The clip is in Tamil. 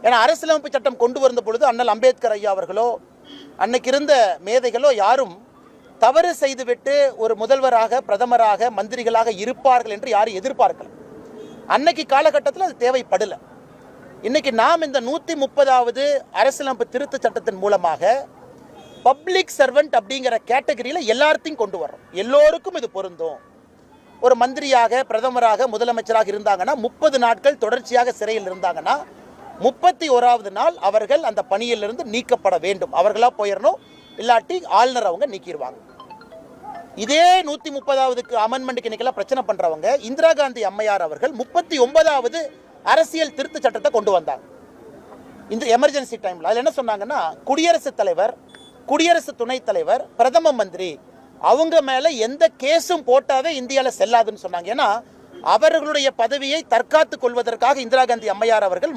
ஏன்னா அரசியலமைப்பு சட்டம் கொண்டு வந்த பொழுது அண்ணல் அம்பேத்கர் ஐயா அவர்களோ அன்னைக்கு இருந்த மேதைகளோ யாரும் தவறு செய்துவிட்டு ஒரு முதல்வராக பிரதமராக மந்திரிகளாக இருப்பார்கள் என்று யாரும் எதிர்பார்க்கல. அன்னைக்கு காலகட்டத்தில் அது தேவைப்படலை. இன்னைக்கு நாம் இந்த 130வது அரசியலமைப்பு திருத்த சட்டத்தின் மூலமாக பப்ளிக் சர்வெண்ட் அப்படிங்கிற கேட்டகரியில் எல்லாத்தையும் கொண்டு வரோம். எல்லோருக்கும் இது பொருந்தும். ஒரு மந்திரியாக பிரதமராக முதலமைச்சராக இருந்தாங்கன்னா 30 நாட்கள் தொடர்ச்சியாக சிறையில் இருந்தாங்கன்னா 31வது நாள் அவர்கள் அந்த பணியிலிருந்து நீக்கப்பட வேண்டும். அவர்களாக போயிடணும், இல்லாட்டி ஆளுநர் அவங்க நீக்கிடுவாங்க. இதே 130வது அமெண்ட்மெண்ட்டுக்கு இன்னைக்கெல்லாம் பிரச்சனை பண்ணுறவங்க இந்திரா காந்தி அம்மையார் அவர்கள் 39வது அரசியல் திருத்த சட்டத்தை கொண்டு வந்தாங்க இந்த எமர்ஜென்சி டைமில். அதில் என்ன சொன்னாங்கன்னா, குடியரசுத் தலைவர், குடியரசு துணைத் தலைவர், பிரதம மந்திரி அவங்க மேலே எந்த கேஸும் போட்டாவே இந்தியாவில் செல்லாதுன்னு சொன்னாங்க. ஏன்னா அவர்களுடைய பதவியை தற்காத்து கொள்வதற்காக இந்திரா காந்தி அம்மையார் அவர்கள்